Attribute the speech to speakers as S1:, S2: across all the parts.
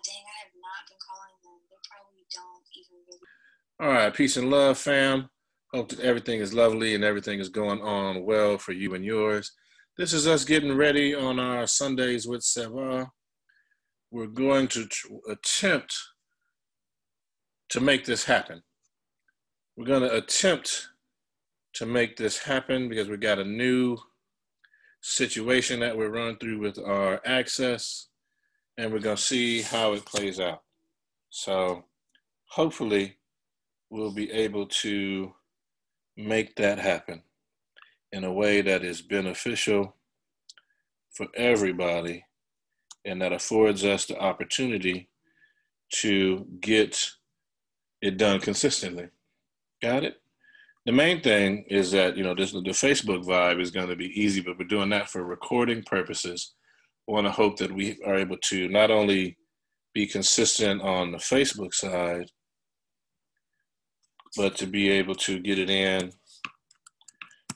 S1: dang, I have not been calling them. They probably don't even really.
S2: All right, peace and love, fam. Hope that everything is lovely and everything is going on well for you and yours. This is us getting ready on our Sundays with Seba. We're going to attempt to make this happen. We're going to attempt to make this happen because we got a new situation that we're running through with our access, and we're going to see how it plays out. So hopefully we'll be able to make that happen in a way that is beneficial for everybody and that affords us the opportunity to get it done consistently. Got it? The main thing is that, the Facebook vibe is going to be easy, but we're doing that for recording purposes. I want to hope that we are able to not only be consistent on the Facebook side, but to be able to get it in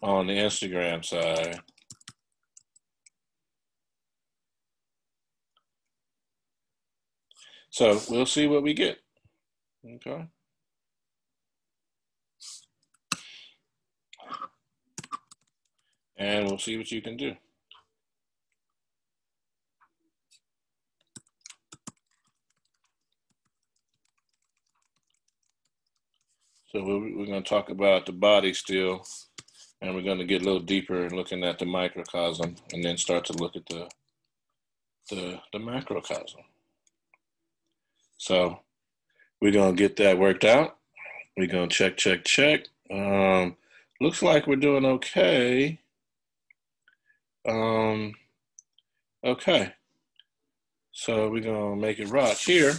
S2: on the Instagram side. So we'll see what we get. Okay. And we'll see what you can do. So we're going to talk about the body still, and we're going to get a little deeper in looking at the microcosm, and then start to look at the macrocosm. So we're going to get that worked out. We're going to check. Looks like we're doing okay. Okay. So we're going to make it rock here.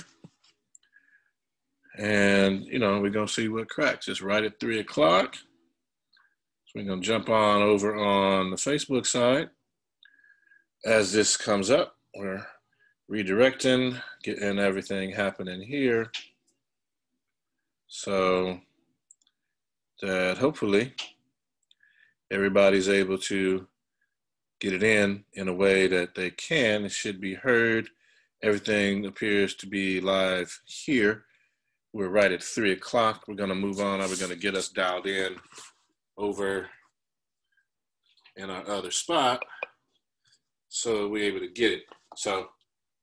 S2: And, we're going to see what cracks. It's right at 3 o'clock. So we're going to jump on over on the Facebook side. As this comes up, we're redirecting, getting everything happening here. So that hopefully everybody's able to get it in a way that they can. It should be heard. Everything appears to be live here. We're right at 3 o'clock. We're going to move on. We're going to get us dialed in over in our other spot so we're able to get it. So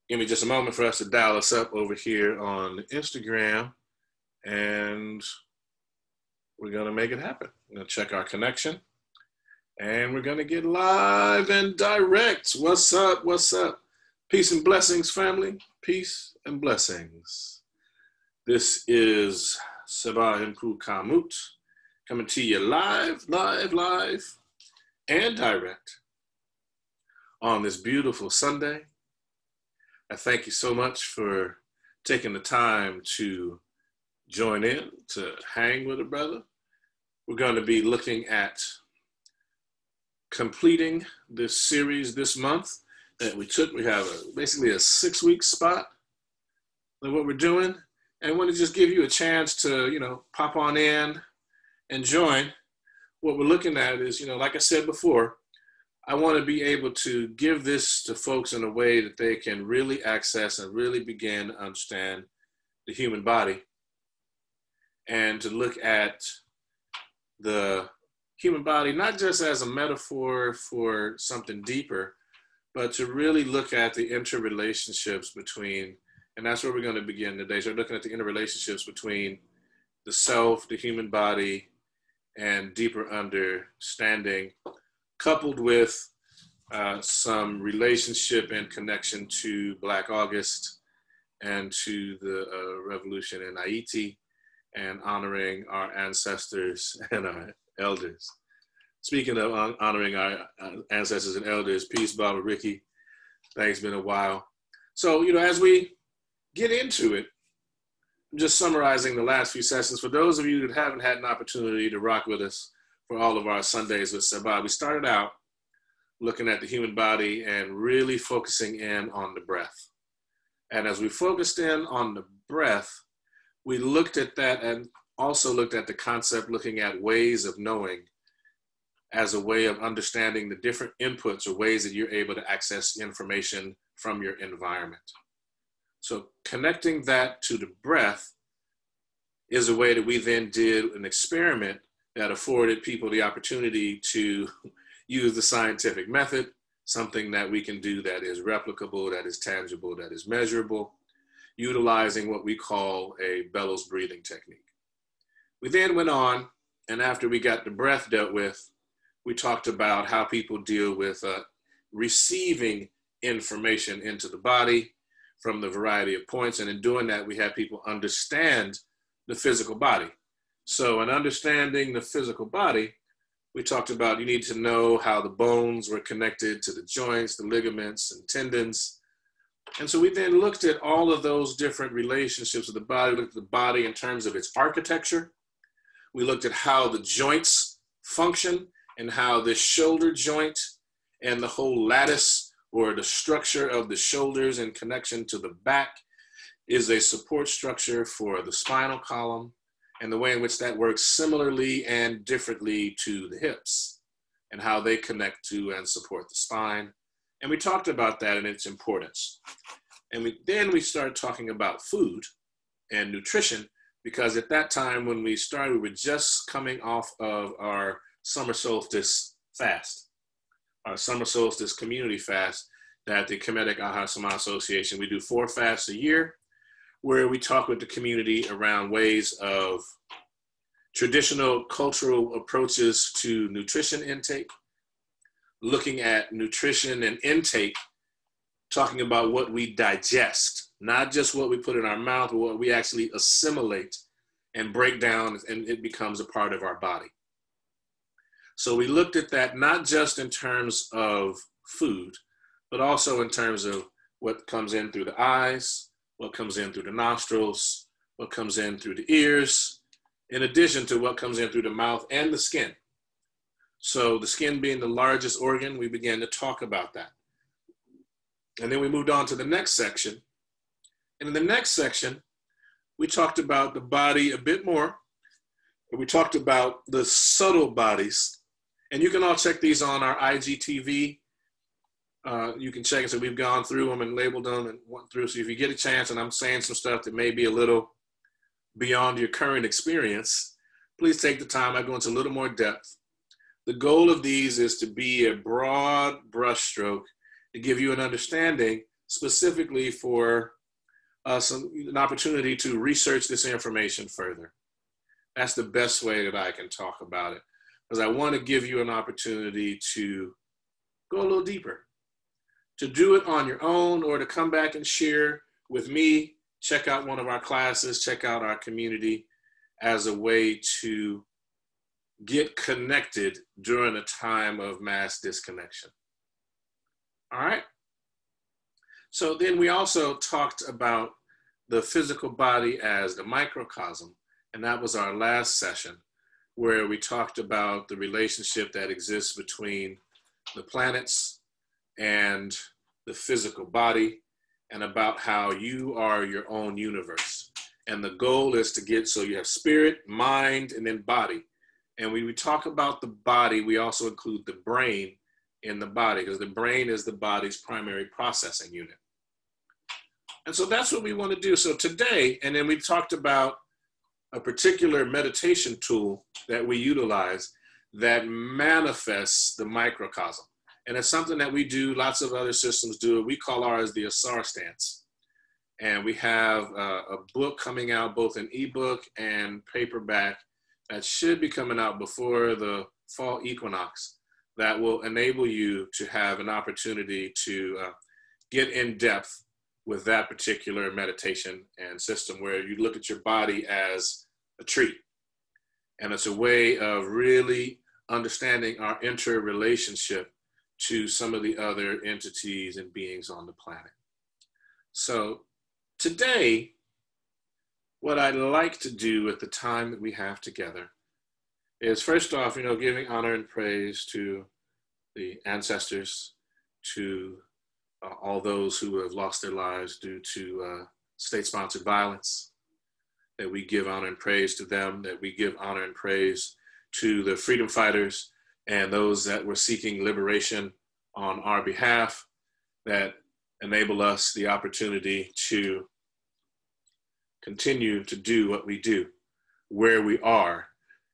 S2: give me just a moment for us to dial us up over here on Instagram, and we're going to make it happen. We're going to check our connection, and we're going to get live and direct. What's up? Peace and blessings, family. Peace and blessings. This is Seba Inpu Ka Mut, coming to you live, and direct on this beautiful Sunday. I thank you so much for taking the time to join in, to hang with a brother. We're going to be looking at completing this series this month that we took. We have basically a 6-week spot of what we're doing. And I want to just give you a chance to, pop on in and join. What we're looking at is, like I said before, I want to be able to give this to folks in a way that they can really access and really begin to understand the human body, and to look at the human body, not just as a metaphor for something deeper, but to really look at the interrelationships between, and that's where we're going to begin today. So we're looking at the interrelationships between the self, the human body, and deeper understanding, coupled with some relationship and connection to Black August and to the revolution in Ayiti, and honoring our ancestors and our elders. Speaking of honoring our ancestors and elders, peace, Baba Ricky. Thanks, been a while. So, as we get into it, I'm just summarizing the last few sessions. For those of you that haven't had an opportunity to rock with us for all of our Sundays with Seba, we started out looking at the human body and really focusing in on the breath. And as we focused in on the breath, we looked at that and also looked at the concept, looking at ways of knowing as a way of understanding the different inputs or ways that you're able to access information from your environment. So connecting that to the breath is a way that we then did an experiment that afforded people the opportunity to use the scientific method, something that we can do that is replicable, that is tangible, that is measurable, utilizing what we call a bellows breathing technique. We then went on, and after we got the breath dealt with, we talked about how people deal with receiving information into the body from the variety of points. And in doing that, we had people understand the physical body. So in understanding the physical body, we talked about you need to know how the bones were connected to the joints, the ligaments and tendons. And so we then looked at all of those different relationships of the body, looked at the body in terms of its architecture. We looked at how the joints function and how the shoulder joint and the whole lattice or the structure of the shoulders in connection to the back is a support structure for the spinal column, and the way in which that works similarly and differently to the hips and how they connect to and support the spine. And we talked about that and its importance. And then we started talking about food and nutrition, because at that time when we started, we were just coming off of our summer solstice fast, our summer solstice community fast that the Kemetic KhASA Association, we do 4 fasts a year, where we talk with the community around ways of traditional cultural approaches to nutrition intake, looking at nutrition and intake, talking about what we digest, not just what we put in our mouth, but what we actually assimilate and break down, and it becomes a part of our body. So we looked at that not just in terms of food, but also in terms of what comes in through the eyes, what comes in through the nostrils, what comes in through the ears, in addition to what comes in through the mouth and the skin. So the skin being the largest organ, we began to talk about that. And then we moved on to the next section. And in the next section, we talked about the body a bit more. We talked about the subtle bodies. And you can all check these on our IGTV. You can check it. So we've gone through them and labeled them and went through. So if you get a chance, and I'm saying some stuff that may be a little beyond your current experience, please take the time. I go into a little more depth. The goal of these is to be a broad brushstroke to give you an understanding specifically for an opportunity to research this information further. That's the best way that I can talk about it, because I want to give you an opportunity to go a little deeper, to do it on your own, or to come back and share with me. Check out one of our classes, check out our community as a way to get connected during a time of mass disconnection. All right. So then we also talked about the physical body as the microcosm. And that was our last session, where we talked about the relationship that exists between the planets and the physical body, and about how you are your own universe. And the goal is to get, so you have spirit, mind, and then body. And when we talk about the body, we also include the brain in the body, because the brain is the body's primary processing unit. And so that's what we want to do. So today, and then we talked about a particular meditation tool that we utilize that manifests the microcosm. And it's something that we do, lots of other systems do. We call ours the Asar stance. And we have a book coming out, both in ebook and paperback, that should be coming out before the fall equinox, that will enable you to have an opportunity to get in depth with that particular meditation and system, where you look at your body as a tree. And it's a way of really understanding our interrelationship to some of the other entities and beings on the planet. So today, what I'd like to do at the time that we have together is, first off, giving honor and praise to the ancestors, to all those who have lost their lives due to state-sponsored violence, that we give honor and praise to them, that we give honor and praise to the freedom fighters and those that were seeking liberation on our behalf, that enable us the opportunity to continue to do what we do, where we are,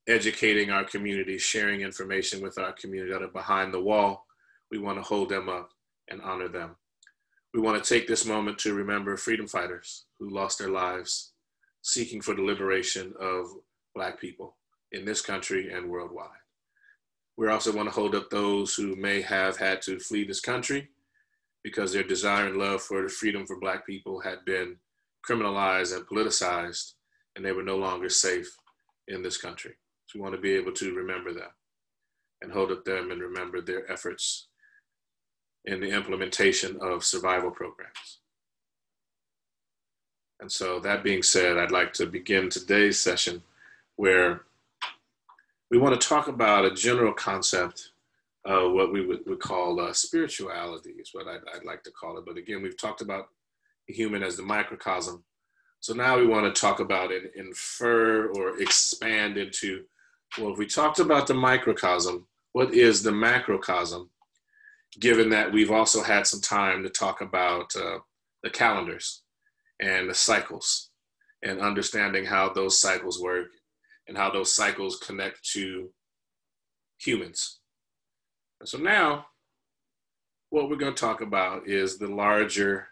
S2: educating our community, sharing information with our community that are behind the wall. We want to hold them up and honor them. We want to take this moment to remember freedom fighters who lost their lives seeking for the liberation of Black people in this country and worldwide. We also want to hold up those who may have had to flee this country because their desire and love for the freedom for Black people had been criminalized and politicized, and they were no longer safe in this country. So we want to be able to remember them and hold up them and remember their efforts in the implementation of survival programs. And so that being said, I'd like to begin today's session where we want to talk about a general concept of what we would call spirituality is what I'd like to call it. But again, we've talked about the human as the microcosm. So now we want to talk about it, infer or expand into, well, if we talked about the microcosm, what is the macrocosm? Given that we've also had some time to talk about the calendars and the cycles and understanding how those cycles work and how those cycles connect to humans. And so now what we're going to talk about is the larger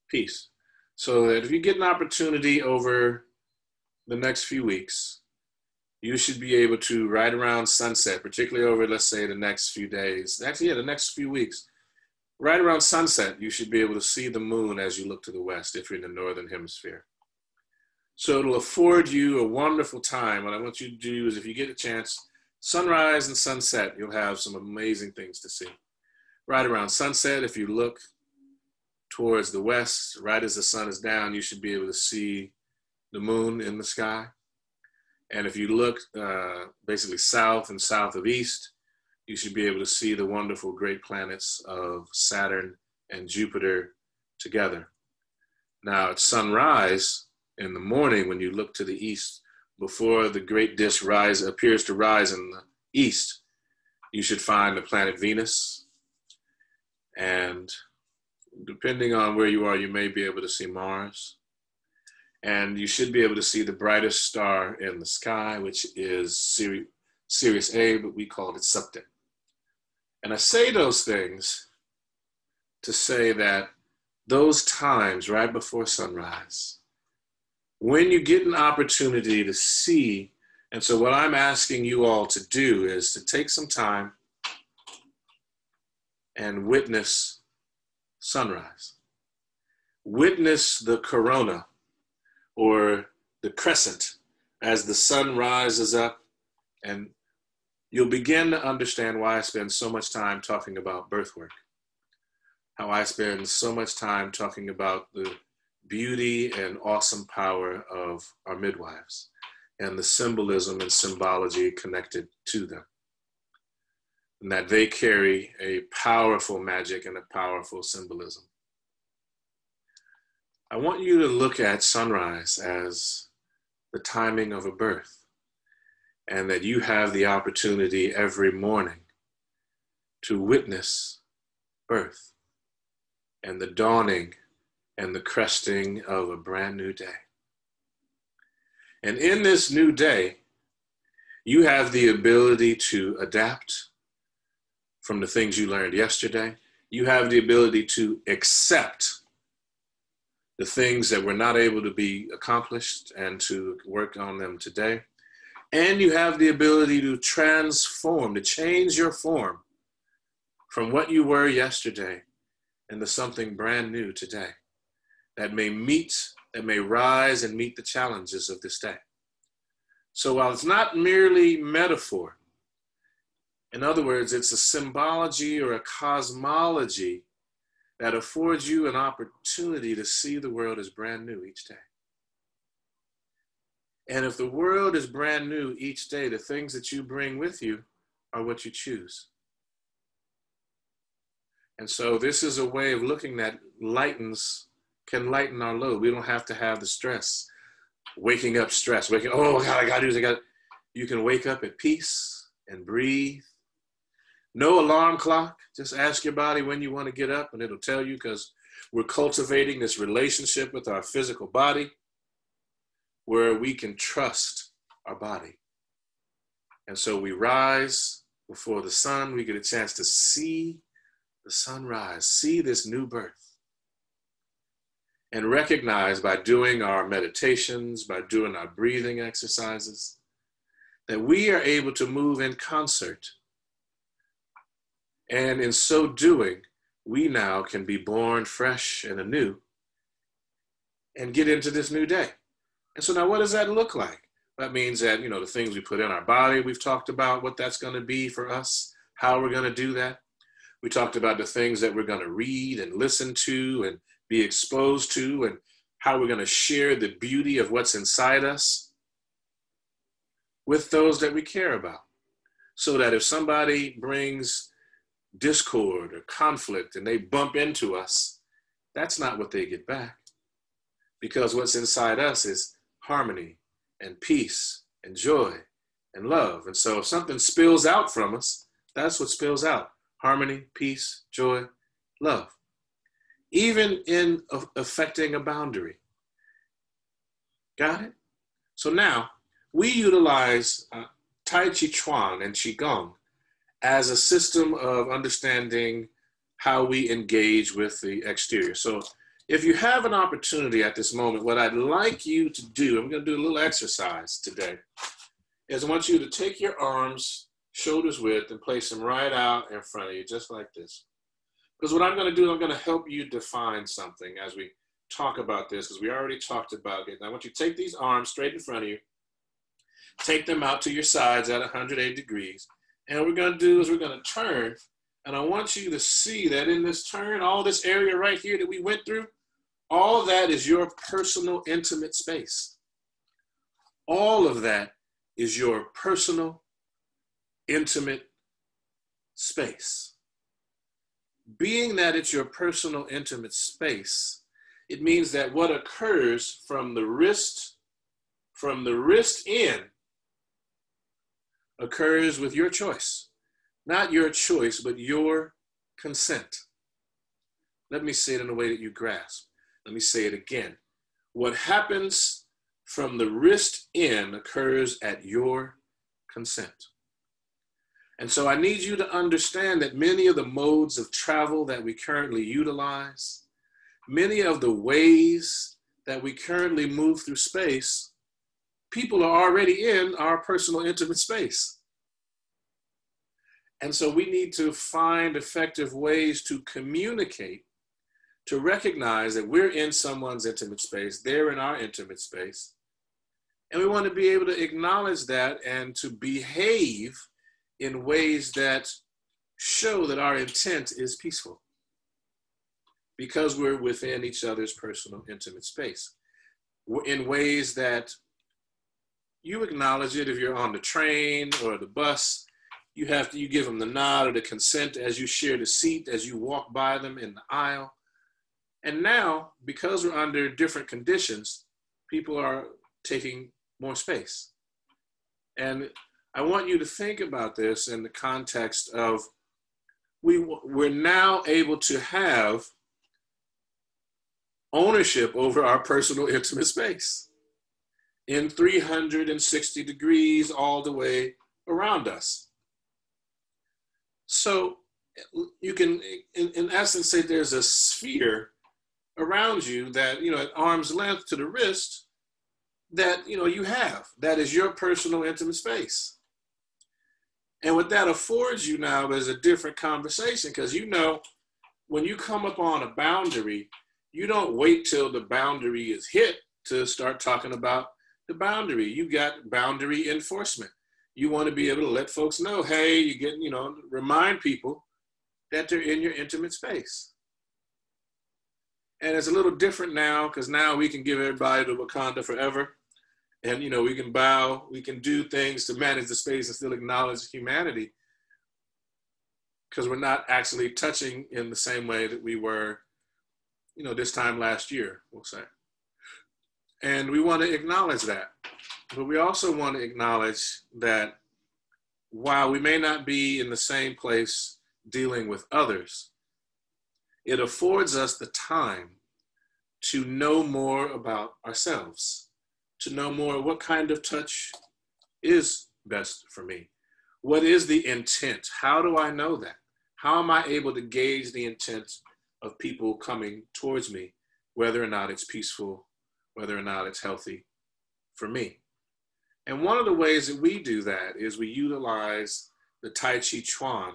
S2: piece. So that if you get an opportunity over the next few weeks, you should be able to, right around sunset, particularly over, let's say, the next few days, actually, yeah, the next few weeks, right around sunset, you should be able to see the moon as you look to the west if you're in the northern hemisphere. So it'll afford you a wonderful time. What I want you to do is, if you get a chance, sunrise and sunset, you'll have some amazing things to see. Right around sunset, if you look towards the west, right as the sun is down, you should be able to see the moon in the sky. And if you look basically south and south of east, you should be able to see the wonderful great planets of Saturn and Jupiter together. Now at sunrise in the morning, when you look to the east, before the great disk appears to rise in the east, you should find the planet Venus. And depending on where you are, you may be able to see Mars. And you should be able to see the brightest star in the sky, which is Sirius A, but we call it Septet. And I say those things to say that those times right before sunrise, when you get an opportunity to see, and so what I'm asking you all to do is to take some time and witness sunrise. Witness the corona, or the crescent, as the sun rises up, and you'll begin to understand why I spend so much time talking about birth work, how I spend so much time talking about the beauty and awesome power of our midwives and the symbolism and symbology connected to them, and that they carry a powerful magic and a powerful symbolism. I want you to look at sunrise as the timing of a birth, and that you have the opportunity every morning to witness birth and the dawning and the cresting of a brand new day. And in this new day, you have the ability to adapt from the things you learned yesterday. You have the ability to accept the things that were not able to be accomplished and to work on them today. And you have the ability to transform, to change your form from what you were yesterday into something brand new today that may rise and meet the challenges of this day. So while it's not merely metaphor, in other words, it's a symbology or a cosmology that affords you an opportunity to see the world as brand new each day. And if the world is brand new each day, the things that you bring with you are what you choose. And so this is a way of looking that can lighten our load. We don't have to have the stress, waking up stress, oh God, I gotta do this, You can wake up at peace and breathe. No alarm clock. Just ask your body when you want to get up and it'll tell you, because We're cultivating this relationship with our physical body where we can trust our body. And so we rise before the sun. We get a chance to see the sunrise, see this new birth, and recognize by doing our meditations, by doing our breathing exercises, that we are able to move in concert. And in so doing, we now can be born fresh and anew and get into this new day. And so now what does that look like? That means that, the things we put in our body, we've talked about what that's going to be for us, how we're going to do that. We talked about the things that we're going to read and listen to and be exposed to, and how we're going to share the beauty of what's inside us with those that we care about. So that if somebody brings discord or conflict and they bump into us, that's not what they get back. Because what's inside us is harmony and peace and joy and love. And so if something spills out from us, that's what spills out. Harmony, peace, joy, love. Even in affecting a boundary. Got it? So now we utilize Tai Chi Chuan and Qigong as a system of understanding how we engage with the exterior. So if you have an opportunity at this moment, what I'd like you to do, I'm going to do a little exercise today, is I want you to take your arms shoulders width and place them right out in front of you, just like this. Because what I'm going to do, I'm going to help you define something as we talk about this, because we already talked about it. And I want you to take these arms straight in front of you, take them out to your sides at 180 degrees. And what we're going to do is we're going to turn, and I want you to see that in this turn, all this area right here that we went through, all of that is your personal, intimate space. All of that is your personal, intimate space. Being that it's your personal, intimate space, it means that what occurs from the wrist in, occurs with your choice. Not your choice, but your consent. Let me say it in a way that you grasp. Let me say it again. What happens from the wrist in occurs at your consent. And so I need you to understand that many of the modes of travel that we currently utilize, many of the ways that we currently move through space, people are already in our personal intimate space. And so we need to find effective ways to communicate, to recognize that we're in someone's intimate space, they're in our intimate space. And we want to be able to acknowledge that and to behave in ways that show that our intent is peaceful, because we're within each other's personal intimate space. In ways that you acknowledge it. If you're on the train or the bus, you give them the nod or the consent as you share the seat, as you walk by them in the aisle. And now, because we're under different conditions, people are taking more space. And I want you to think about this in the context of we're now able to have ownership over our personal intimate space in 360 degrees all the way around us. So you can, in essence, say there's a sphere around you that, at arm's length to the wrist that, you have. That is your personal intimate space. And what that affords you now is a different conversation, because when you come up on a boundary, you don't wait till the boundary is hit to start talking about the boundary. You got boundary enforcement. You want to be able to let folks know, hey, you get, remind people that they're in your intimate space. And it's a little different now, because now we can give everybody the Wakanda forever. And, we can bow, we can do things to manage the space and still acknowledge humanity, because we're not actually touching in the same way that we were, this time last year, we'll say. And we want to acknowledge that. But we also want to acknowledge that while we may not be in the same place dealing with others, it affords us the time to know more about ourselves, to know more what kind of touch is best for me. What is the intent? How do I know that? How am I able to gauge the intent of people coming towards me, whether or not it's peaceful, whether or not it's healthy for me? And one of the ways that we do that is we utilize the Tai Chi Chuan.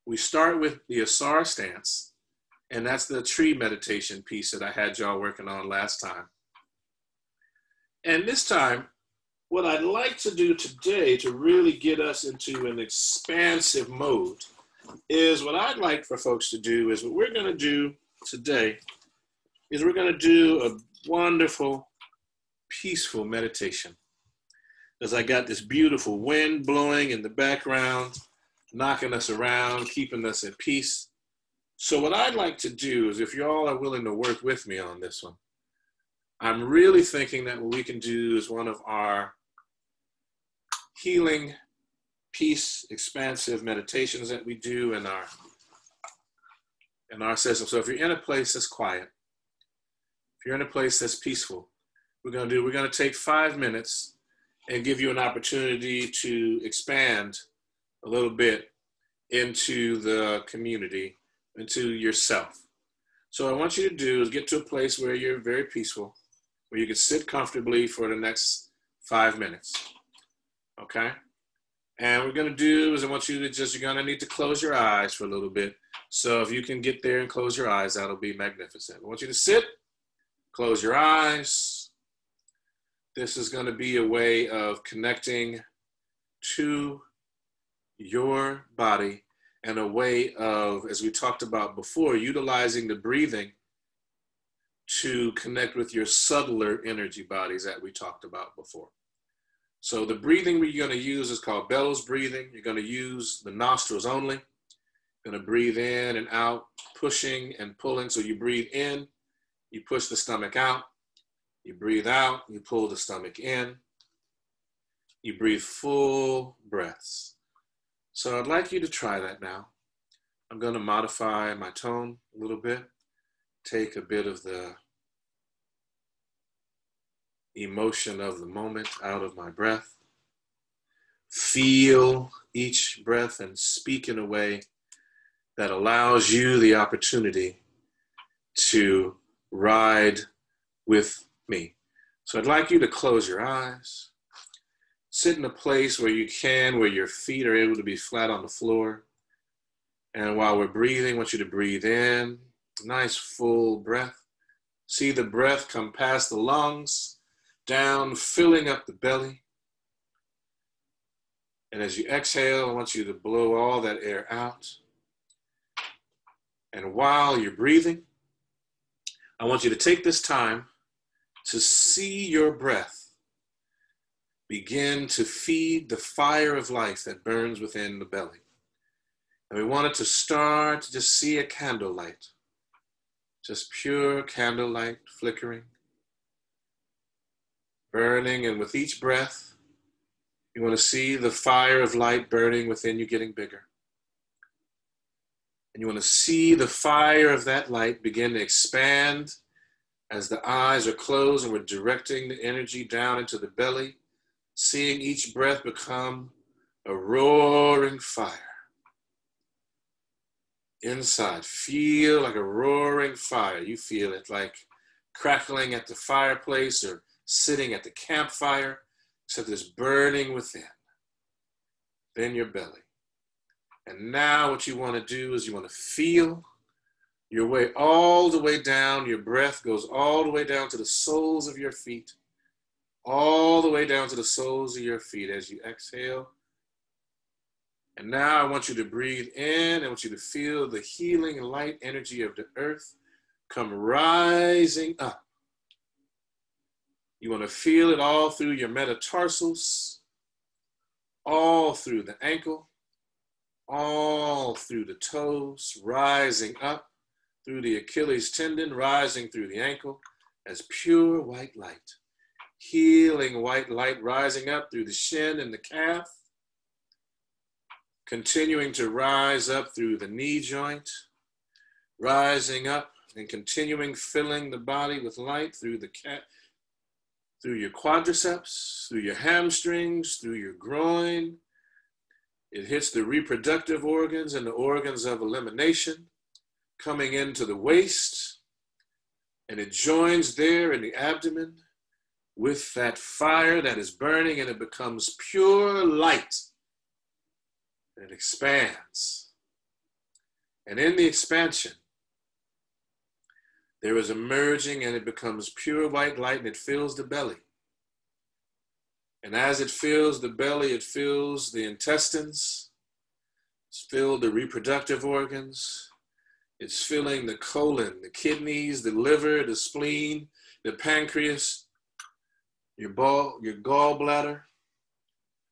S2: We start with the Asara stance, and that's the tree meditation piece that I had y'all working on last time. And this time, what I'd like to do today to really get us into an expansive mode is what I'd like for folks to do is what we're going to do today is we're going to do a wonderful, peaceful meditation. Because I got this beautiful wind blowing in the background, knocking us around, keeping us at peace. So what I'd like to do is, if you all are willing to work with me on this one, I'm really thinking that what we can do is one of our healing, peace, expansive meditations that we do in our session. So if you're in a place that's quiet, if you're in a place that's peaceful, we're going to take 5 minutes and give you an opportunity to expand a little bit into the community, into yourself. So what I want you to do is get to a place where you're very peaceful, where you can sit comfortably for the next 5 minutes, okay? And what we're gonna do is I want you to you're gonna need to close your eyes for a little bit. So if you can get there and close your eyes, that'll be magnificent. I want you to sit, close your eyes. This is gonna be a way of connecting to your body and a way of, as we talked about before, utilizing the breathing to connect with your subtler energy bodies that we talked about before. So the breathing we're going to use is called bellows breathing. You're going to use the nostrils only. You're going to breathe in and out, pushing and pulling. So you breathe in, you push the stomach out. You breathe out, you pull the stomach in. You breathe full breaths. So I'd like you to try that now. I'm going to modify my tone a little bit. Take a bit of the emotion of the moment out of my breath. Feel each breath and speak in a way that allows you the opportunity to ride with me. So I'd like you to close your eyes. Sit in a place where you can, where your feet are able to be flat on the floor. And while we're breathing, I want you to breathe in, nice full breath. See the breath come past the lungs, down, filling up the belly. And as you exhale, I want you to blow all that air out. And while you're breathing, I want you to take this time to see your breath begin to feed the fire of life that burns within the belly. And we want it to start to just see a candlelight, just pure candlelight flickering, burning, and with each breath, you want to see the fire of light burning within you getting bigger. And you want to see the fire of that light begin to expand as the eyes are closed and we're directing the energy down into the belly, seeing each breath become a roaring fire. Inside, feel like a roaring fire. You feel it like crackling at the fireplace or sitting at the campfire, except it's burning within your belly. And now what you want to do is you want to feel your way all the way down. Your breath goes all the way down to the soles of your feet, all the way down to the soles of your feet as you exhale. And now I want you to breathe in. I want you to feel the healing light energy of the earth come rising up. You want to feel it all through your metatarsals, all through the ankle, all through the toes, rising up through the Achilles tendon, rising through the ankle as pure white light. Healing white light rising up through the shin and the calf, continuing to rise up through the knee joint, rising up and continuing filling the body with light through through your quadriceps, through your hamstrings, through your groin. It hits the reproductive organs and the organs of elimination, coming into the waist, and it joins there in the abdomen with that fire that is burning, and it becomes pure light. It expands. And in the expansion, there is a merging, and it becomes pure white light, and it fills the belly. And as it fills the belly, it fills the intestines, it's filled the reproductive organs, it's filling the colon, the kidneys, the liver, the spleen, the pancreas, your gallbladder.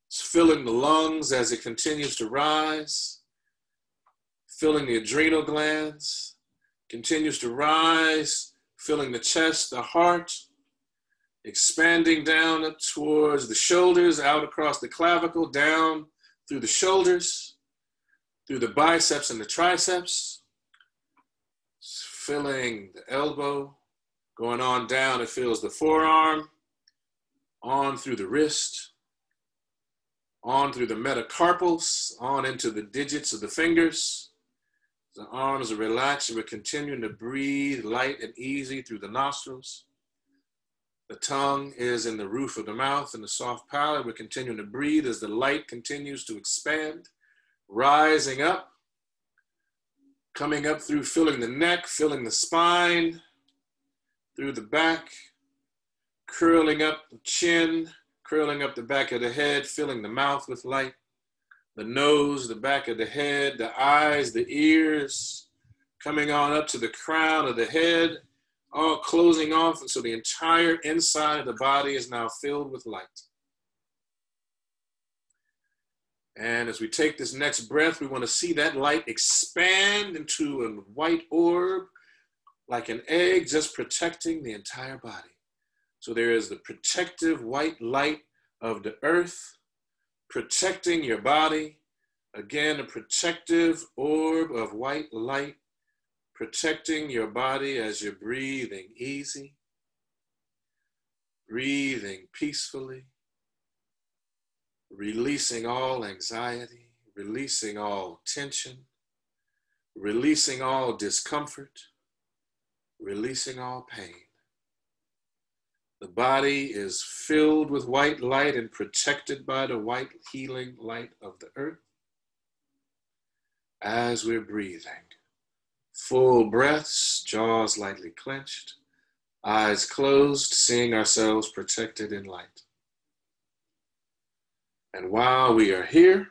S2: It's filling the lungs as it continues to rise, filling the adrenal glands, continues to rise, filling the chest, the heart, expanding down up towards the shoulders, out across the clavicle, down through the shoulders, through the biceps and the triceps, it's filling the elbow, going on down, it fills the forearm, on through the wrist, on through the metacarpals, on into the digits of the fingers. The arms are relaxed, and we're continuing to breathe light and easy through the nostrils. The tongue is in the roof of the mouth and the soft palate. We're continuing to breathe as the light continues to expand, rising up, coming up through filling the neck, filling the spine, through the back, curling up the chin, curling up the back of the head, filling the mouth with light, the nose, the back of the head, the eyes, the ears, coming on up to the crown of the head, all closing off, and so the entire inside of the body is now filled with light. And as we take this next breath, we want to see that light expand into a white orb, like an egg, just protecting the entire body. So there is the protective white light of the earth, protecting your body. Again, a protective orb of white light, protecting your body as you're breathing easy, breathing peacefully, releasing all anxiety, releasing all tension, releasing all discomfort, releasing all pain. The body is filled with white light and protected by the white healing light of the earth. As we're breathing, full breaths, jaws lightly clenched, eyes closed, seeing ourselves protected in light. And while we are here,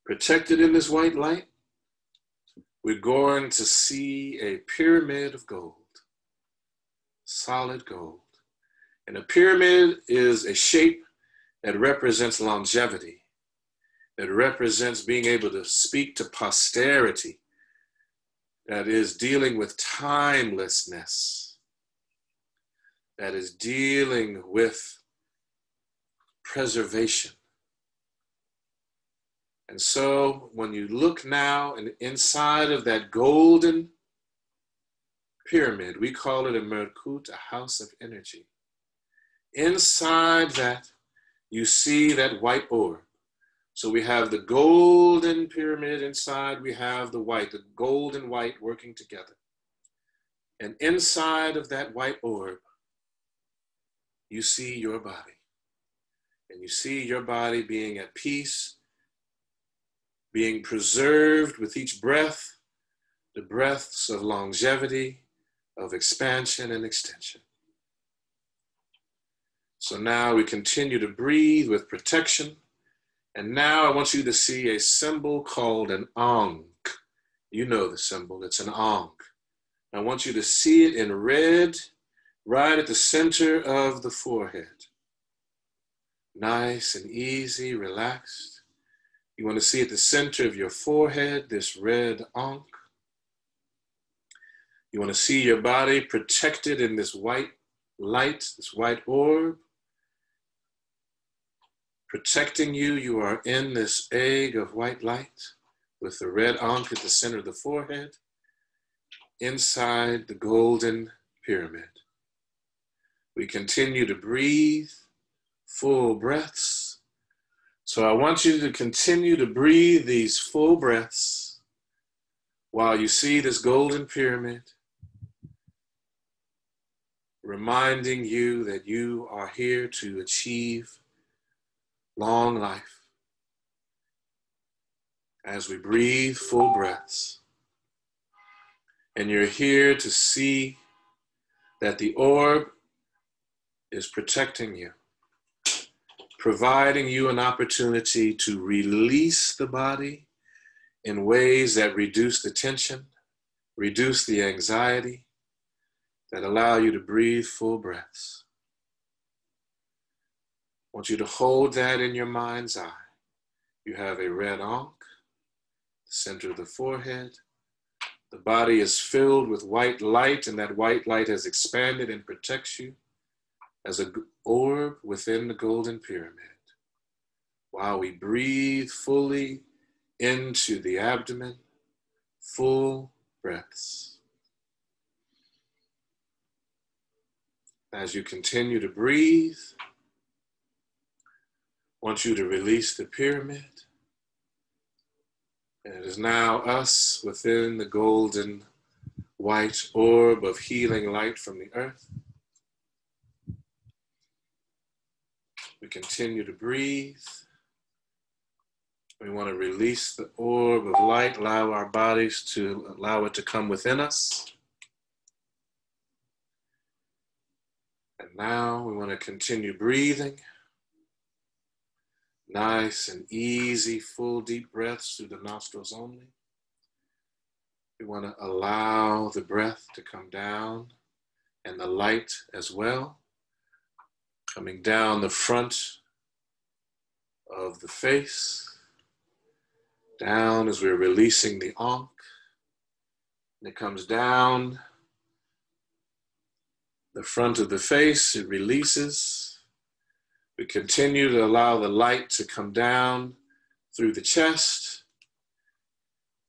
S2: protected in this white light, we're going to see a pyramid of gold, solid gold. And a pyramid is a shape that represents longevity, that represents being able to speak to posterity, that is dealing with timelessness, that is dealing with preservation. And so when you look now and inside of that golden pyramid, we call it a Merkut, a house of energy. Inside that, you see that white orb. So we have the golden pyramid inside, we have the white, the gold and white working together. And inside of that white orb, you see your body. And you see your body being at peace, being preserved with each breath, the breaths of longevity, of expansion and extension. So now we continue to breathe with protection. And now I want you to see a symbol called an Ankh. You know the symbol, it's an Ankh. I want you to see it in red, right at the center of the forehead. Nice and easy, relaxed. You want to see at the center of your forehead, this red Ankh. You want to see your body protected in this white light, this white orb. Protecting you, you are in this egg of white light with the red Ankh at the center of the forehead. inside the golden pyramid. We continue to breathe full breaths. So I want you to continue to breathe these full breaths while you see this golden pyramid, reminding you that you are here to achieve long life. As we breathe full breaths, and you're here to see that the orb is protecting you, providing you an opportunity to release the body in ways that reduce the tension, reduce the anxiety, that allow you to breathe full breaths. I want you to hold that in your mind's eye. You have a red ankh, center of the forehead. The body is filled with white light, and that white light has expanded and protects you as an orb within the golden pyramid. While we breathe fully into the abdomen, full breaths. As you continue to breathe, I want you to release the pyramid. And it is now us within the golden white orb of healing light from the earth. We continue to breathe. We want to release the orb of light, allow our bodies to allow it to come within us. And now we want to continue breathing. Nice and easy, full deep breaths through the nostrils only. We want to allow the breath to come down and the light as well, coming down the front of the face, down as we're releasing the ankh. And it comes down the front of the face, it releases. We continue to allow the light to come down through the chest.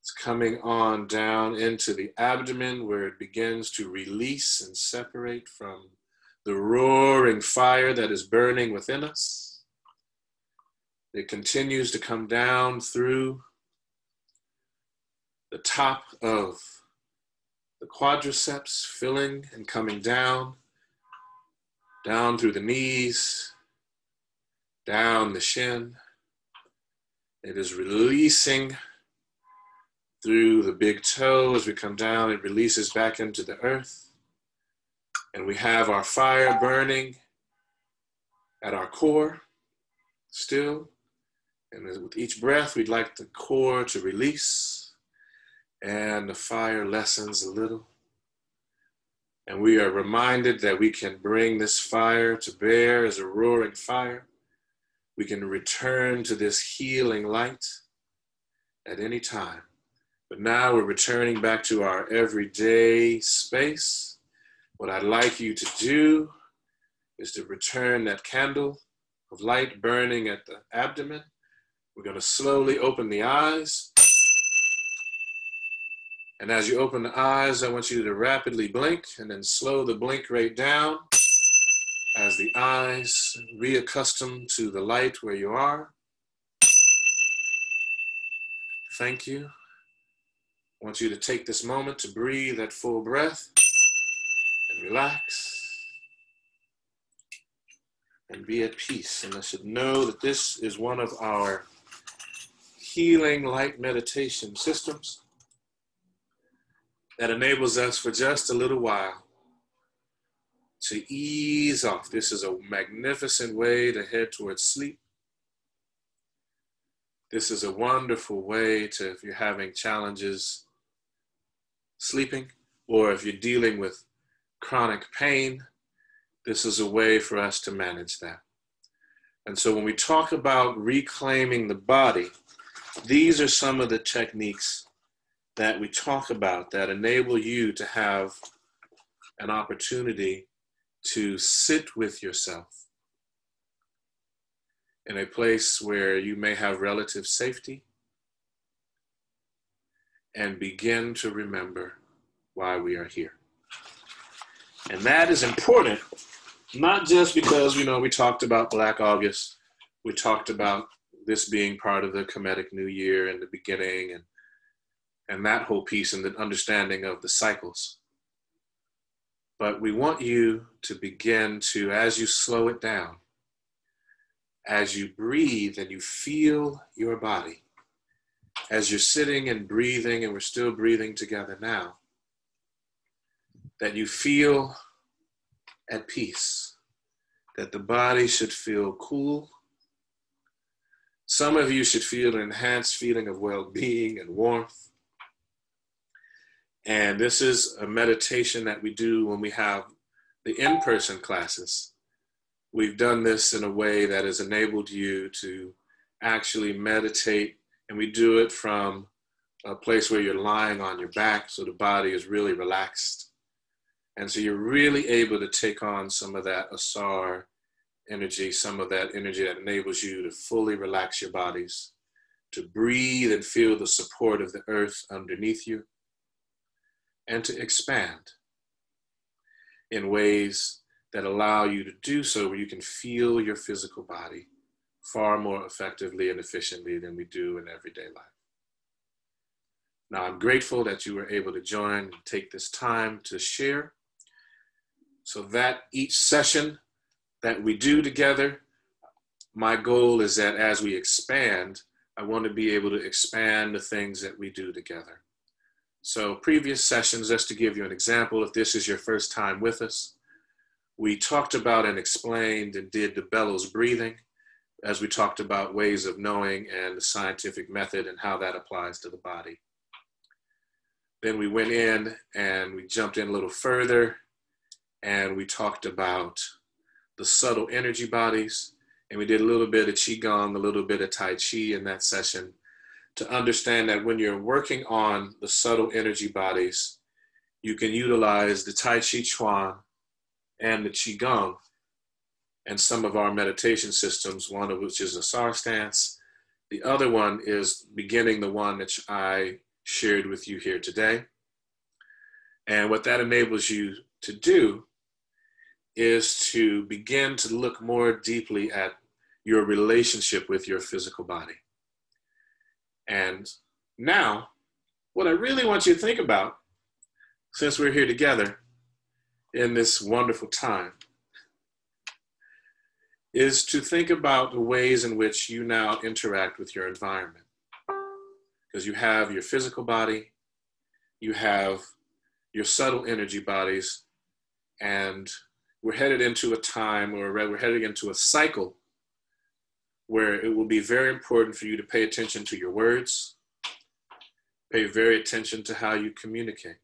S2: It's coming on down into the abdomen where it begins to release and separate from the roaring fire that is burning within us. It continues to come down through the top of the quadriceps, filling and coming down through the knees, down the shin. It is releasing through the big toe. As we come down, it releases back into the earth. And we have our fire burning at our core still. And with each breath, we'd like the core to release and the fire lessens a little. And we are reminded that we can bring this fire to bear as a roaring fire. We can return to this healing light at any time. But now we're returning back to our everyday space. What I'd like you to do is to return that candle of light burning at the abdomen. We're going to slowly open the eyes. And as you open the eyes, I want you to rapidly blink and then slow the blink rate down as the eyes reaccustom to the light where you are. Thank you. I want you to take this moment to breathe at full breath and relax and be at peace. And I should know that this is one of our healing light meditation systems that enables us for just a little while to ease off. This is a magnificent way to head towards sleep. This is a wonderful way to, if you're having challenges sleeping, or if you're dealing with chronic pain, this is a way for us to manage that. And so when we talk about reclaiming the body, these are some of the techniques that we talk about that enable you to have an opportunity to sit with yourself in a place where you may have relative safety and begin to remember why we are here. And that is important, not just because, we talked about Black August, we talked about this being part of the Kemetic New Year and the beginning and that whole piece and the understanding of the cycles. But we want you to begin to, as you slow it down, as you breathe and you feel your body, as you're sitting and breathing, and we're still breathing together now, that you feel at peace, that the body should feel cool. Some of you should feel an enhanced feeling of well-being and warmth. And this is a meditation that we do when we have the in-person classes. We've done this in a way that has enabled you to actually meditate, and we do it from a place where you're lying on your back, so the body is really relaxed. And so you're really able to take on some of that asar energy, some of that energy that enables you to fully relax your bodies, to breathe and feel the support of the earth underneath you, and to expand in ways that allow you to do so where you can feel your physical body far more effectively and efficiently than we do in everyday life. Now, I'm grateful that you were able to join and take this time to share, so that each session that we do together, my goal is that as we expand, I want to be able to expand the things that we do together. So previous sessions, just to give you an example, if this is your first time with us, we talked about and explained and did the bellows breathing, as we talked about ways of knowing and the scientific method and how that applies to the body. Then we went in and we jumped in a little further, and we talked about the subtle energy bodies, and we did a little bit of Qigong, a little bit of Tai Chi in that session, to understand that when you're working on the subtle energy bodies, you can utilize the Tai Chi Chuan and the Qigong and some of our meditation systems, one of which is a SAR stance. The other one is beginning the one that I shared with you here today. And what that enables you to do is to begin to look more deeply at your relationship with your physical body. And now, what I really want you to think about, since we're here together in this wonderful time, is to think about the ways in which you now interact with your environment. Because you have your physical body, you have your subtle energy bodies, and we're headed into a time, or we're heading into a cycle where it will be very important for you to pay attention to your words, pay very attention to how you communicate,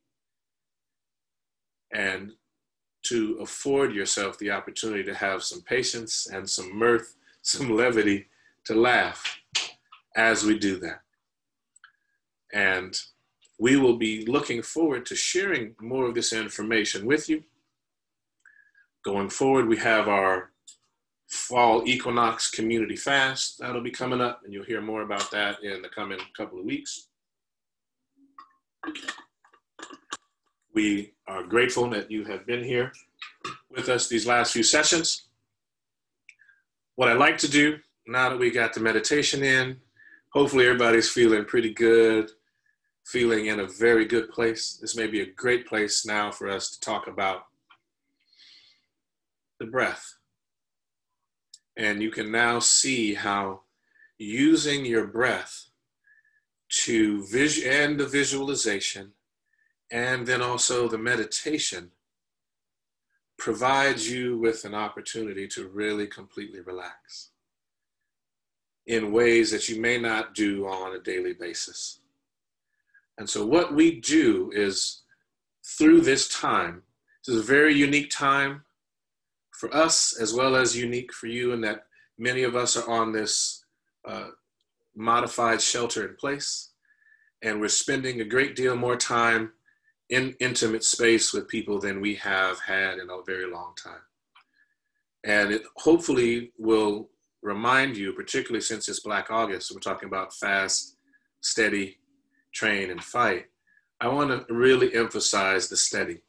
S2: and to afford yourself the opportunity to have some patience and some mirth, some levity, to laugh as we do that. And we will be looking forward to sharing more of this information with you. Going forward, we have our Fall Equinox Community Fast that'll be coming up, and you'll hear more about that in the coming couple of weeks. We are grateful that you have been here with us these last few sessions. What I'd like to do, now that we got the meditation in, hopefully everybody's feeling pretty good, feeling in a very good place. This may be a great place now for us to talk about the breath. And you can now see how using your breath to and the visualization and then also the meditation provides you with an opportunity to really completely relax in ways that you may not do on a daily basis. And so what we do is, through this time, this is a very unique time for us as well as unique for you, in that many of us are on this modified shelter in place, and we're spending a great deal more time in intimate space with people than we have had in a very long time. And it hopefully will remind you, particularly since it's Black August, we're talking about fast, steady, train, and fight, I want to really emphasize the steady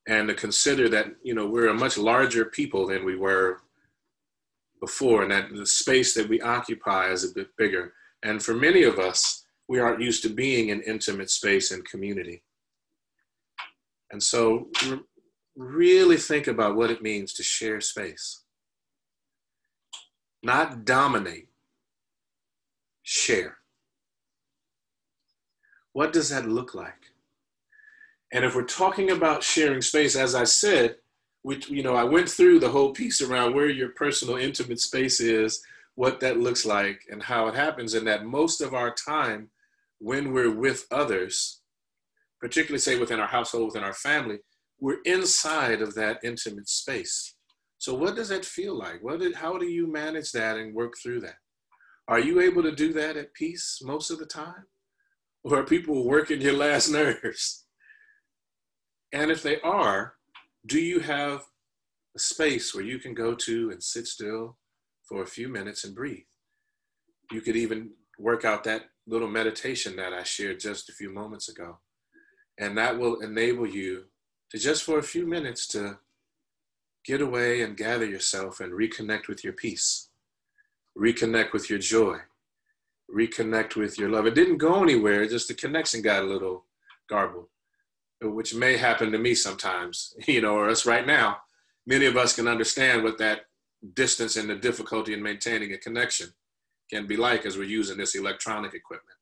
S2: and to consider that, we're a much larger people than we were before, and that the space that we occupy is a bit bigger. And for many of us, we aren't used to being in intimate space and community. And so really think about what it means to share space. Not dominate, share. What does that look like? And if we're talking about sharing space, as I said, I went through the whole piece around where your personal intimate space is, what that looks like, and how it happens, and that most of our time when we're with others, particularly say within our household, within our family, we're inside of that intimate space. So what does that feel like? How do you manage that and work through that? Are you able to do that at peace most of the time? Or are people working your last nerves? And if they are, do you have a space where you can go to and sit still for a few minutes and breathe? You could even work out that little meditation that I shared just a few moments ago. And that will enable you to just for a few minutes to get away and gather yourself and reconnect with your peace, reconnect with your joy, reconnect with your love. It didn't go anywhere, just the connection got a little garbled, which may happen to me sometimes, or us right now. Many of us can understand what that distance and the difficulty in maintaining a connection can be like as we're using this electronic equipment.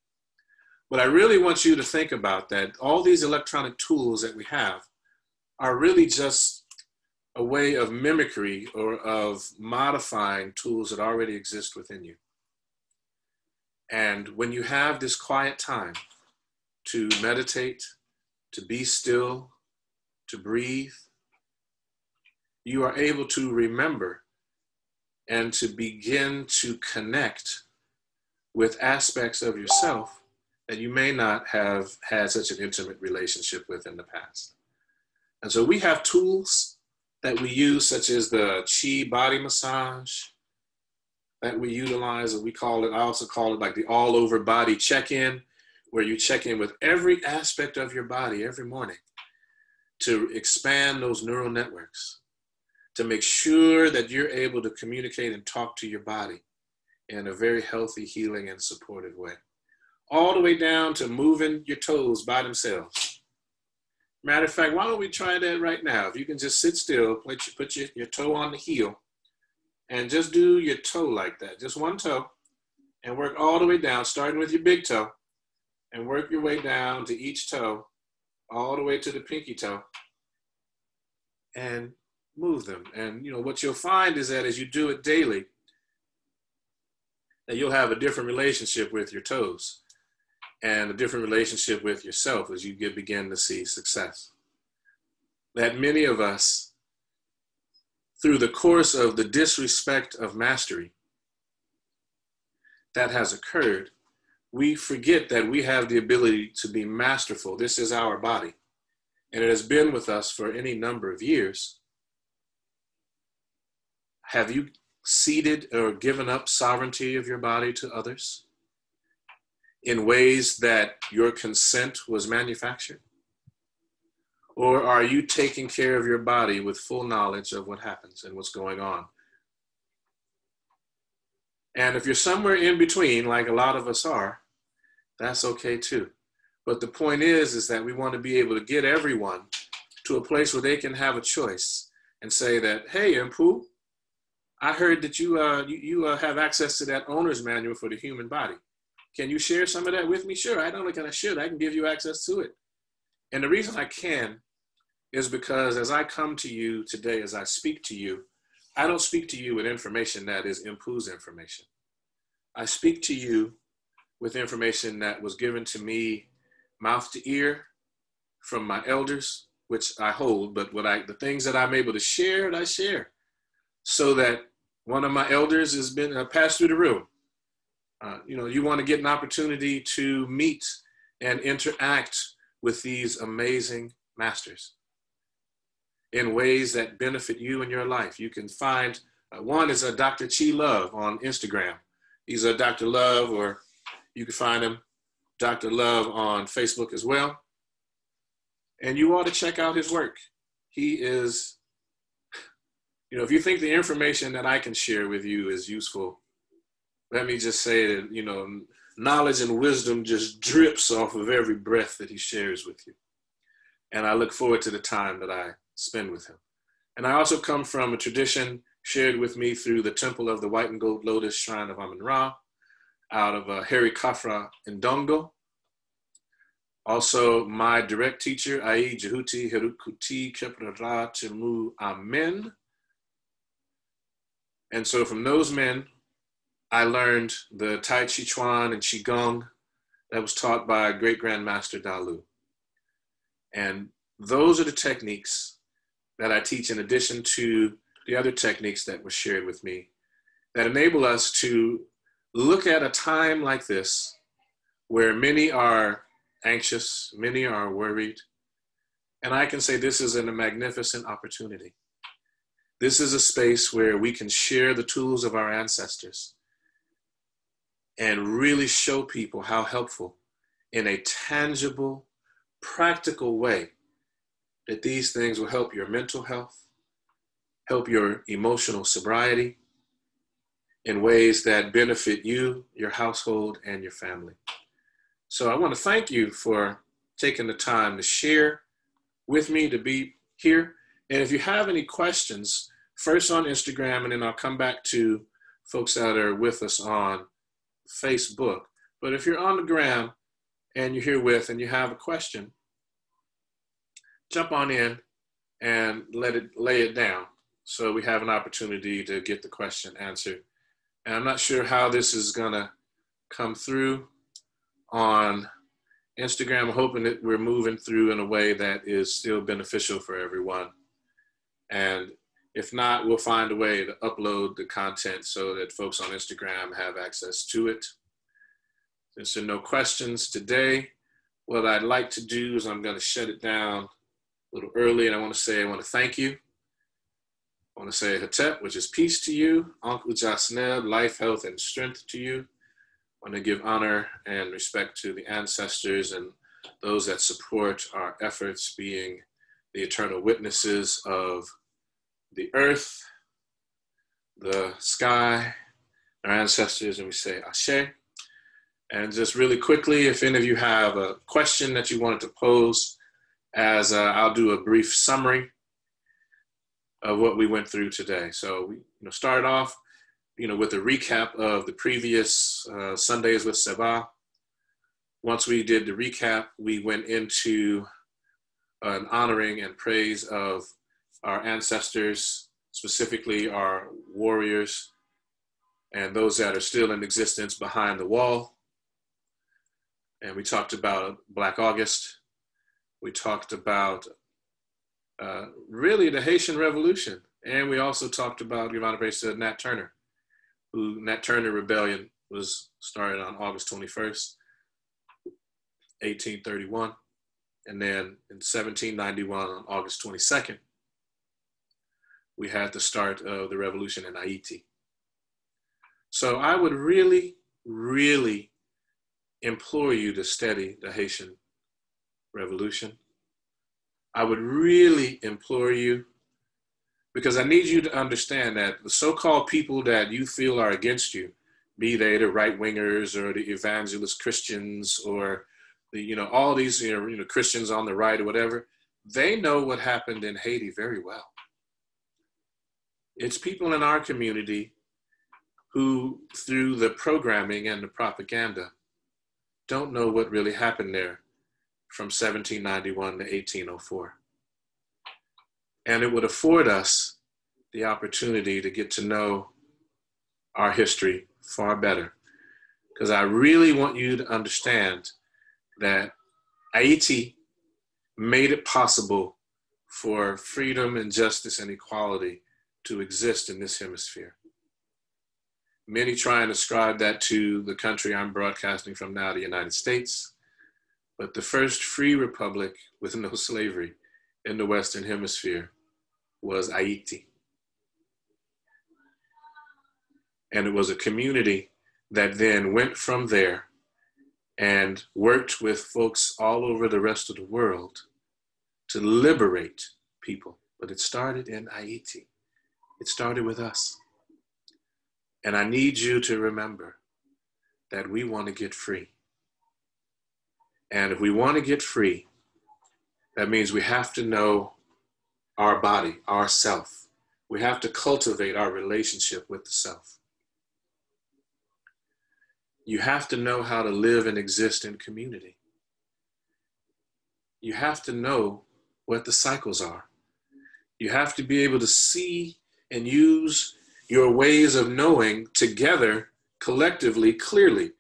S2: But I really want you to think about that all these electronic tools that we have are really just a way of mimicry or of modifying tools that already exist within you. And when you have this quiet time to meditate, to be still, to breathe, you are able to remember and to begin to connect with aspects of yourself that you may not have had such an intimate relationship with in the past. And so we have tools that we use, such as the Chi body massage that we utilize, and I also call it like the all over body check-in, where you check in with every aspect of your body every morning to expand those neural networks, to make sure that you're able to communicate and talk to your body in a very healthy, healing, and supportive way. All the way down to moving your toes by themselves. Matter of fact, why don't we try that right now? If you can just sit still, put your toe on the heel, and just do your toe like that, just one toe, and work all the way down, starting with your big toe, and work your way down to each toe, all the way to the pinky toe, and move them. And what you'll find is that as you do it daily, that you'll have a different relationship with your toes and a different relationship with yourself as you begin to see success. That many of us, through the course of the disrespect of mastery that has occurred, we forget that we have the ability to be masterful. This is our body, and it has been with us for any number of years. Have you ceded or given up sovereignty of your body to others in ways that your consent was manufactured? Or are you taking care of your body with full knowledge of what happens and what's going on? And if you're somewhere in between, like a lot of us are, that's okay too. But the point is that we want to be able to get everyone to a place where they can have a choice and say that, hey, Inpu, I heard that you have access to that owner's manual for the human body. Can you share some of that with me? Sure, I can give you access to it. And the reason I can is because as I come to you today, as I speak to you, I don't speak to you with information that is Inpu's information. I speak to you with information that was given to me mouth to ear from my elders, which I hold, but the things that I'm able to share, I share. So that one of my elders has been passed through the room. You want to get an opportunity to meet and interact with these amazing masters in ways that benefit you in your life. You can find, one is a Dr. Chi Love on Instagram. He's a Dr. Love, or you can find him Dr. Love on Facebook as well. And you ought to check out his work. He is, if you think the information that I can share with you is useful, let me just say that, knowledge and wisdom just drips off of every breath that he shares with you. And I look forward to the time that I spend with him. And I also come from a tradition shared with me through the Temple of the White and Gold Lotus Shrine of Amun-Ra, out of Harry Khafra in Dongo. Also, my direct teacher, Ayiti Jehuti Herukuti Keprara Temu Amen. And so from those men, I learned the Tai Chi Chuan and Qigong that was taught by Great Grandmaster Dalu. And those are the techniques that I teach in addition to the other techniques that were shared with me that enable us to look at a time like this where many are anxious, many are worried. And I can say this is a magnificent opportunity. This is a space where we can share the tools of our ancestors and really show people how helpful in a tangible, practical way that these things will help your mental health, help your emotional sobriety in ways that benefit you, your household, and your family. So I want to thank you for taking the time to share with me, to be here. And if you have any questions, first on Instagram, and then I'll come back to folks that are with us on Facebook. But if you're on the gram and you're here and you have a question, jump on in and lay it down so we have an opportunity to get the question answered. And I'm not sure how this is gonna come through on Instagram. I'm hoping that we're moving through in a way that is still beneficial for everyone. And if not, we'll find a way to upload the content so that folks on Instagram have access to it. Since there are no questions today, what I'd like to do is I'm going to shut it down a little early. And I want to thank you. I want to say Hetep, which is peace to you. Uncle Jasneb, life, health, and strength to you. I want to give honor and respect to the ancestors and those that support our efforts, being the eternal witnesses of the earth, the sky, our ancestors, and we say Ashe. And just really quickly, if any of you have a question that you wanted to pose, as I'll do a brief summary of what we went through today. So we started off with a recap of the previous Sundays with Seba. Once we did the recap, we went into an honoring and praise of our ancestors, specifically our warriors and those that are still in existence behind the wall. And we talked about Black August. We talked about really the Haitian Revolution. And we also talked about, give honor praise to Nat Turner, who Nat Turner Rebellion was started on August 21st, 1831. And then in 1791, on August 22nd, we had the start of the revolution in Ayiti. So I would really, really implore you to study the Haitian Revolution. I would really implore you, because I need you to understand that the so-called people that you feel are against you, be they the right-wingers or the evangelist Christians or the, all these, Christians on the right or whatever, they know what happened in Haiti very well. It's people in our community who, through the programming and the propaganda, don't know what really happened there from 1791 to 1804. And it would afford us the opportunity to get to know our history far better. Because I really want you to understand that Ayiti made it possible for freedom and justice and equality to exist in this hemisphere. Many try and ascribe that to the country I'm broadcasting from now, the United States. But the first free republic with no slavery in the Western Hemisphere was Ayiti. And it was a community that then went from there and worked with folks all over the rest of the world to liberate people. But it started in Ayiti. It started with us. And I need you to remember that we want to get free. And if we want to get free, that means we have to know our body, our self. We have to cultivate our relationship with the self. You have to know how to live and exist in community. You have to know what the cycles are. You have to be able to see and use your ways of knowing together, collectively, clearly,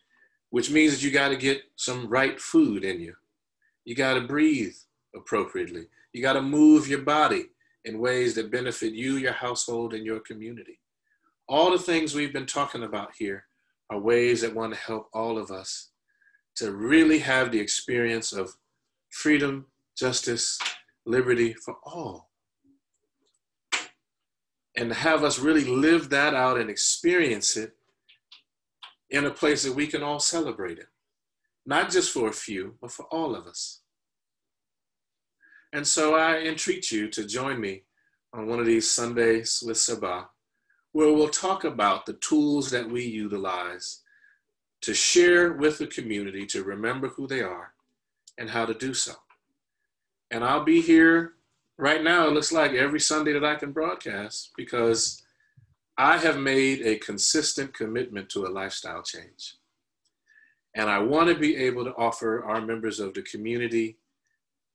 S2: which means that you got to get some right food in you. You got to breathe appropriately. You got to move your body in ways that benefit you, your household, and your community. All the things we've been talking about here are ways that want to help all of us to really have the experience of freedom, justice, liberty for all. And to have us really live that out and experience it in a place that we can all celebrate it. Not just for a few, but for all of us. And so I entreat you to join me on one of these Sundays with Seba, where we'll talk about the tools that we utilize to share with the community, to remember who they are and how to do so. And I'll be here right now, it looks like every Sunday that I can broadcast, because I have made a consistent commitment to a lifestyle change. And I want to be able to offer our members of the community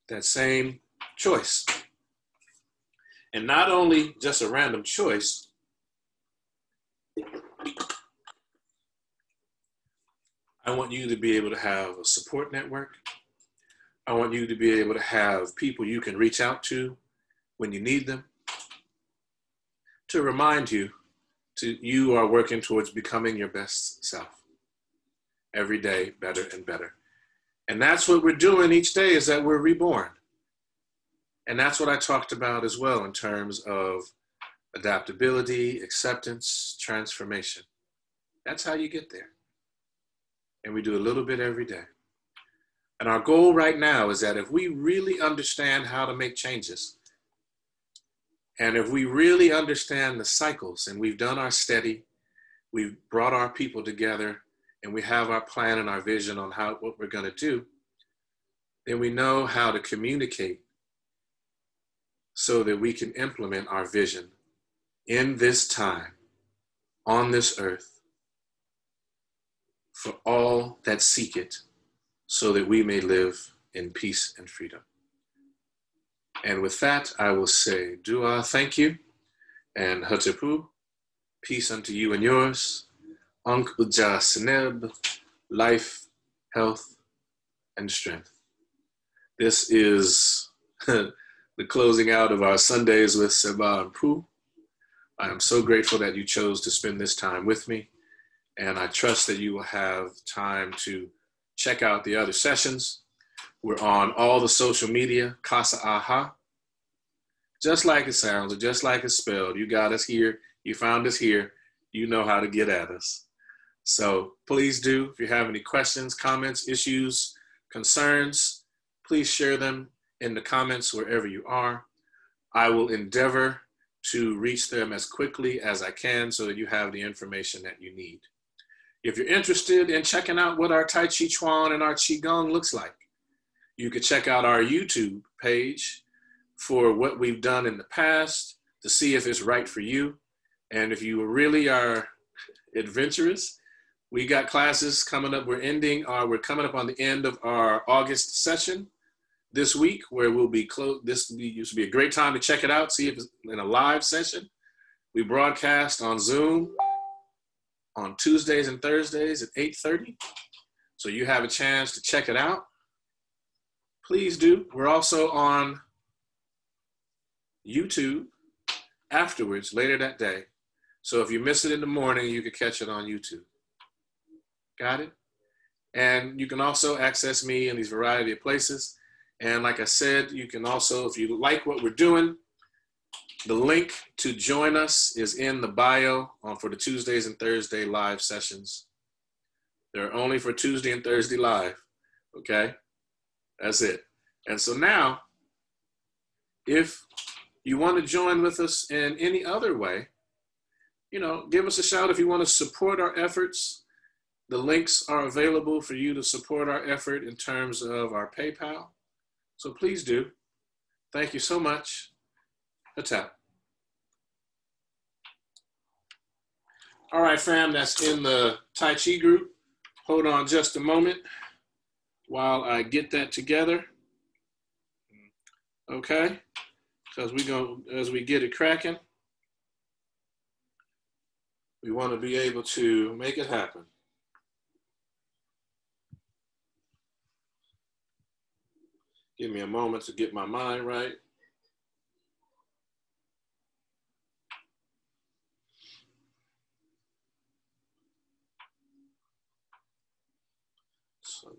S2: that same choice. And not only just a random choice, I want you to be able to have a support network. I want you to be able to have people you can reach out to when you need them, to remind you you are working towards becoming your best self. Every day, better and better. And that's what we're doing each day, is that we're reborn. And that's what I talked about as well in terms of adaptability, acceptance, transformation. That's how you get there. And we do a little bit every day. And our goal right now is that if we really understand how to make changes, and if we really understand the cycles, and we've done our study, we've brought our people together, and we have our plan and our vision on what we're going to do, then we know how to communicate so that we can implement our vision in this time, on this earth, for all that seek it, so that we may live in peace and freedom. And with that, I will say dua, thank you, and hatipu, peace unto you and yours, Ankh Uja Seneb, life, health, and strength. This is the closing out of our Sundays with Seba Inpu. I am so grateful that you chose to spend this time with me, and I trust that you will have time to check out the other sessions. We're on all the social media, KhASA AHA. Just like it sounds, or just like it's spelled, you got us here, you found us here, you know how to get at us. So please do, if you have any questions, comments, issues, concerns, please share them in the comments wherever you are. I will endeavor to reach them as quickly as I can so that you have the information that you need. If you're interested in checking out what our Tai Chi Chuan and our Qigong looks like, you could check out our YouTube page for what we've done in the past to see if it's right for you. And if you really are adventurous, we got classes coming up. We're coming up on the end of our August session this week, where we'll be closed. This used to be a great time to check it out, see if it's in a live session. We broadcast on Zoom on Tuesdays and Thursdays at 8:30. So you have a chance to check it out. Please do. We're also on YouTube afterwards, later that day. So if you miss it in the morning, you can catch it on YouTube. Got it? And you can also access me in these variety of places. And like I said, you can also, if you like what we're doing, the link to join us is in the bio for the Tuesdays and Thursday live sessions. They're only for Tuesday and Thursday live. Okay? That's it. And so now, if you want to join with us in any other way, you know, give us a shout if you want to support our efforts. The links are available for you to support our effort in terms of our PayPal. So please do. Thank you so much. Atap. All right, fam, that's in the Tai Chi group. Hold on just a moment while I get that together. Okay? Because as we get it cracking, we want to be able to make it happen. Give me a moment to get my mind right. Sunday.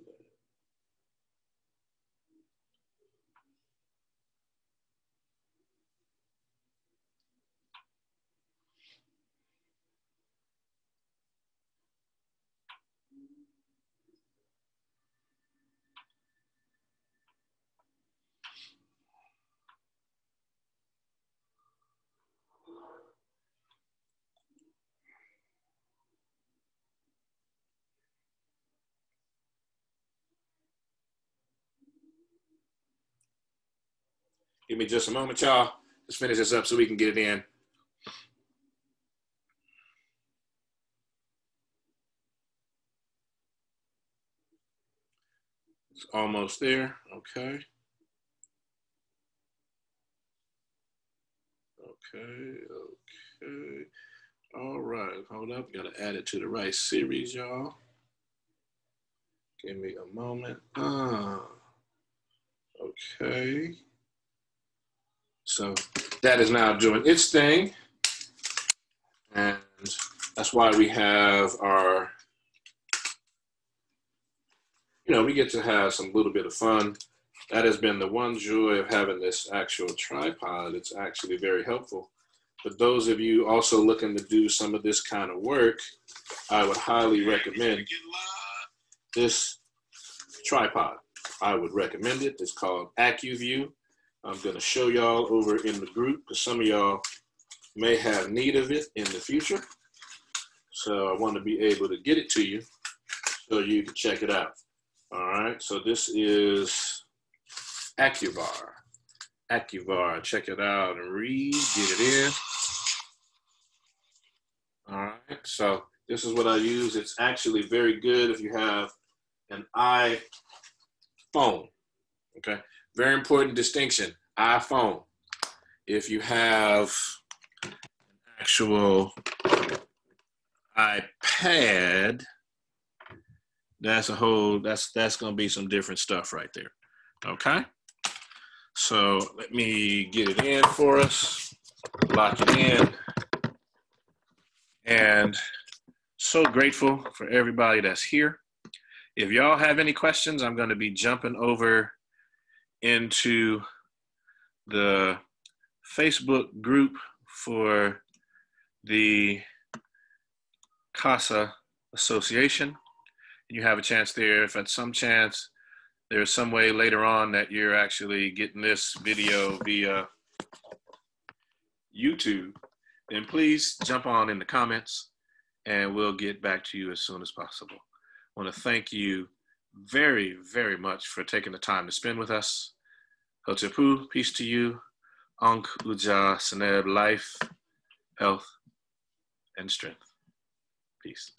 S2: Give me just a moment, y'all. Let's finish this up so we can get it in. It's almost there. Okay. Okay. All right. Hold up. Got to add it to the right series, y'all. Give me a moment. Okay. So that is now doing its thing. And that's why we have our, you know, we get to have some little bit of fun. That has been the one joy of having this actual tripod. It's actually very helpful. But those of you also looking to do some of this kind of work, I would highly recommend this tripod. I would recommend it. It's called AccuView. I'm going to show y'all over in the group because some of y'all may have need of it in the future. So I want to be able to get it to you so you can check it out. All right, so this is AccuVar. AccuVar, check it out and read, get it in. All right, so this is what I use. It's actually very good if you have an iPhone, okay? Very important distinction, iPhone. If you have an actual iPad, that's gonna be some different stuff right there, okay? So let me get it in for us, lock it in, and so grateful for everybody that's here. If y'all have any questions, I'm gonna be jumping over into the Facebook group for the KhASA Association. You have a chance there. If at some chance there's some way later on that you're actually getting this video via YouTube, then please jump on in the comments and we'll get back to you as soon as possible. I want to thank you very, very much for taking the time to spend with us. Hotepu, peace to you. Ankh Uja Seneb, life, health, and strength. Peace.